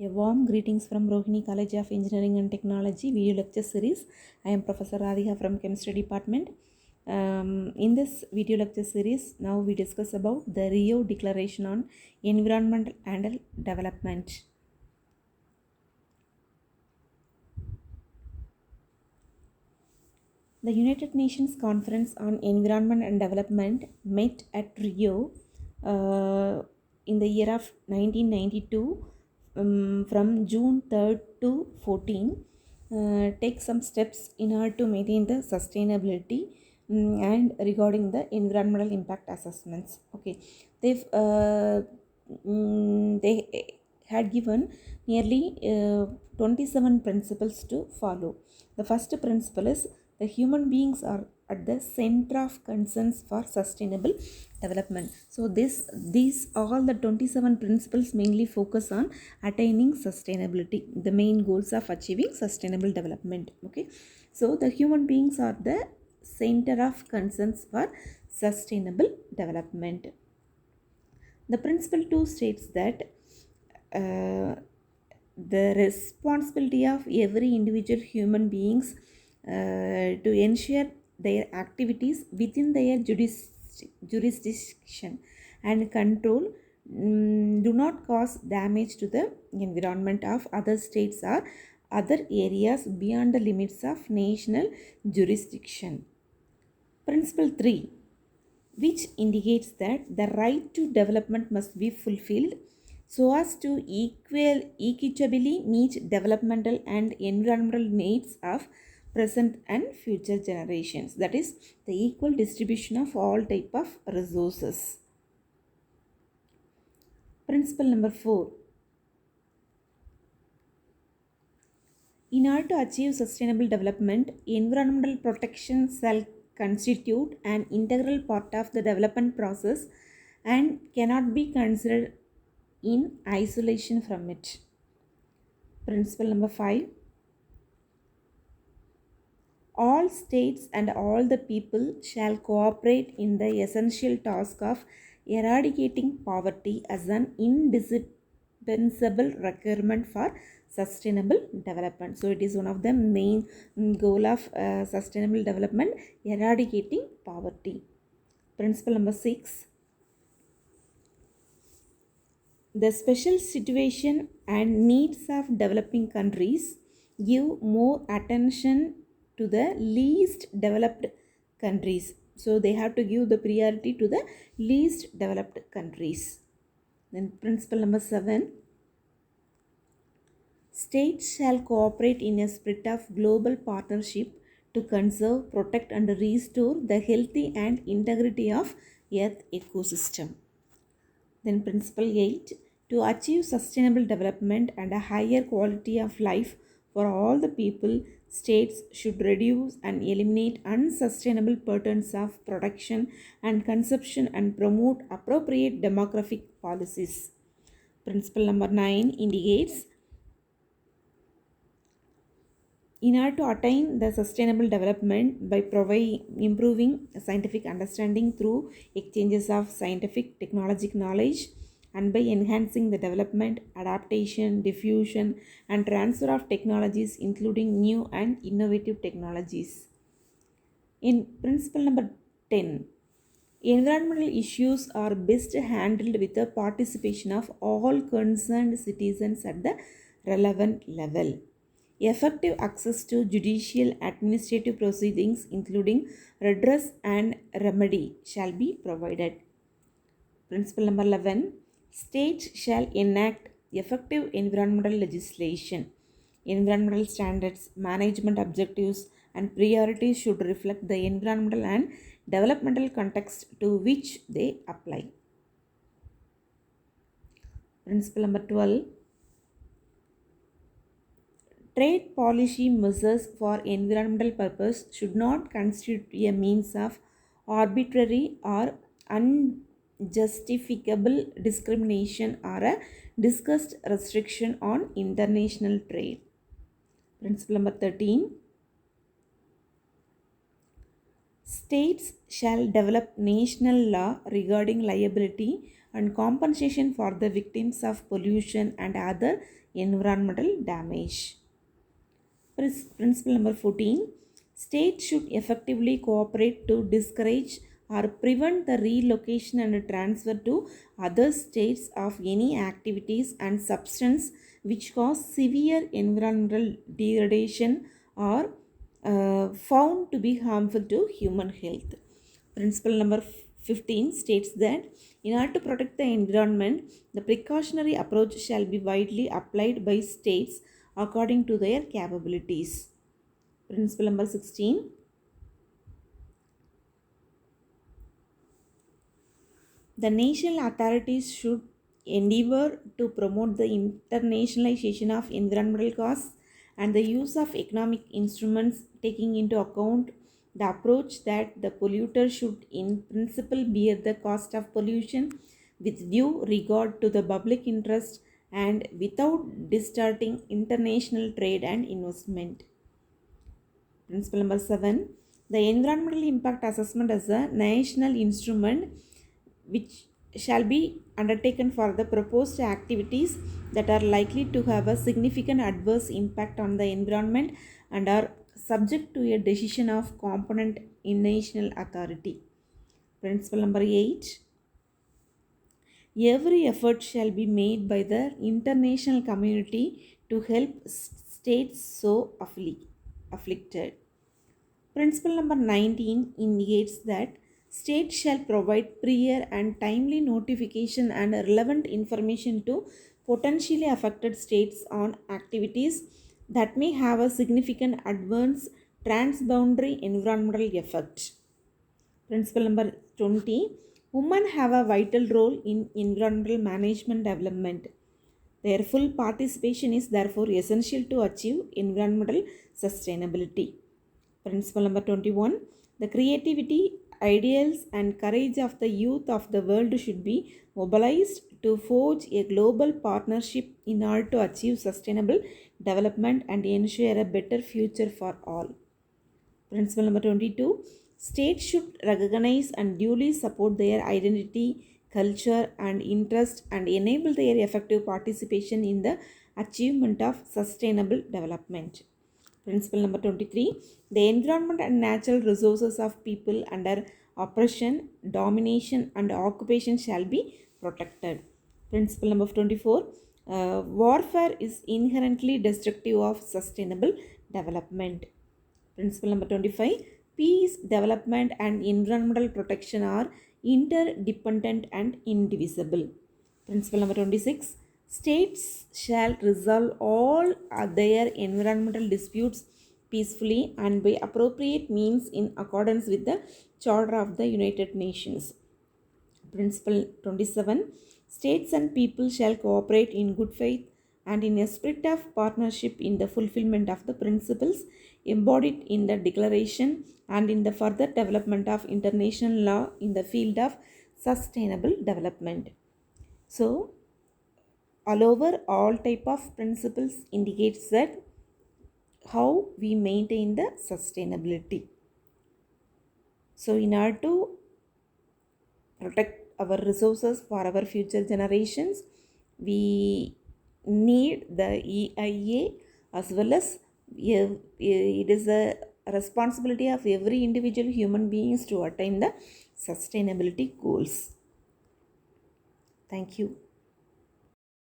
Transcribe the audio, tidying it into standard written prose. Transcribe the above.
A warm greetings from Rohini College of Engineering and Technology video lecture series. I am Professor Radhika from Chemistry Department. In this video lecture series, now we discuss about the Rio Declaration on Environment and Development. The United Nations Conference on Environment and Development met at Rio in the year of 1992 from June 3rd to 14. Take some steps in order to maintain the sustainability and regarding the environmental impact assessments. Okay, they had given nearly 27 principles to follow. The first principle is the human beings are at the center of concerns for sustainable development. So these all the 27 principles mainly focus on attaining sustainability, the main goals of achieving sustainable development. Okay, so the human beings are the center of concerns for sustainable development. The principle 2 states that the responsibility of every individual human beings to ensure their activities within their jurisdiction and control do not cause damage to the environment of other states or other areas beyond the limits of national jurisdiction. Principle 3, which indicates that the right to development must be fulfilled so as to equitably meet developmental and environmental needs of present and future generations. That is the equal distribution of all type of resources. Principle number 4. In order to achieve sustainable development, environmental protection shall constitute an integral part of the development process and cannot be considered in isolation from it. Principle number 5. All states and all the people shall cooperate in the essential task of eradicating poverty as an indispensable requirement for sustainable development. So it is one of the main goal of sustainable development, eradicating poverty. Principle number 6. The special situation and needs of developing countries give more attention to the least developed countries. So they have to give the priority to the least developed countries. Then principle number 7. States shall cooperate in a spirit of global partnership to conserve, protect and restore the healthy and integrity of earth ecosystem. Then principle 8. To achieve sustainable development and a higher quality of life for all the people, states should reduce and eliminate unsustainable patterns of production and consumption and promote appropriate demographic policies. Principle number 9 indicates in order to attain the sustainable development by improving scientific understanding through exchanges of scientific technological knowledge and by enhancing the development, adaptation, diffusion and transfer of technologies including new and innovative technologies. In principle number 10, environmental issues are best handled with the participation of all concerned citizens at the relevant level. Effective access to judicial administrative proceedings including redress and remedy shall be provided. Principle number 11. States shall enact effective environmental legislation. Environmental standards, management objectives and priorities should reflect the environmental and developmental context to which they apply. Principle number 12. Trade policy measures for environmental purpose should not constitute a means of arbitrary or unjustifiable discrimination or a discussed restriction on international trade. Principle number 13. States shall develop national law regarding liability and compensation for the victims of pollution and other environmental damage. Principle number 14, states should effectively cooperate to discourage or prevent the relocation and transfer to other states of any activities and substance which cause severe environmental degradation or found to be harmful to human health. Principle number 15 states that in order to protect the environment, the precautionary approach shall be widely applied by states according to their capabilities. Principle number 16, the national authorities should endeavor to promote the internationalization of environmental costs and the use of economic instruments taking into account the approach that the polluter should in principle bear the cost of pollution with due regard to the public interest and without distorting international trade and investment. Principle number 7, the environmental impact assessment is a national instrument which shall be undertaken for the proposed activities that are likely to have a significant adverse impact on the environment and are subject to a decision of component in national authority. Principle number 8, every effort shall be made by the international community to help states so afflicted. Principle number 19 indicates that states shall provide prior and timely notification and relevant information to potentially affected states on activities that may have a significant adverse transboundary environmental effect. Principle number 20, women have a vital role in environmental management development. Their full participation is therefore essential to achieve environmental sustainability. Principle number 21, the creativity, ideals, and courage of the youth of the world should be mobilized to forge a global partnership in order to achieve sustainable development and ensure a better future for all. Principle number 22, states should recognize and duly support their identity, culture, and interest and enable their effective participation in the achievement of sustainable development. Principle number 23, the environment and natural resources of people under oppression, domination, and occupation shall be protected. Principle number 24, warfare is inherently destructive of sustainable development. Principle number 25, peace, development, and environmental protection are interdependent and indivisible. Principle number 26, states shall resolve all their environmental disputes peacefully and by appropriate means in accordance with the Charter of the United Nations. Principle 27, states and people shall cooperate in good faith and in a spirit of partnership in the fulfillment of the principles embodied in the declaration and in the further development of international law in the field of sustainable development. So, all over all type of principles indicates that how we maintain the sustainability. So, in order to protect our resources for our future generations, we need the EIA as well as it is a responsibility of every individual human beings to attain the sustainability goals. Thank you.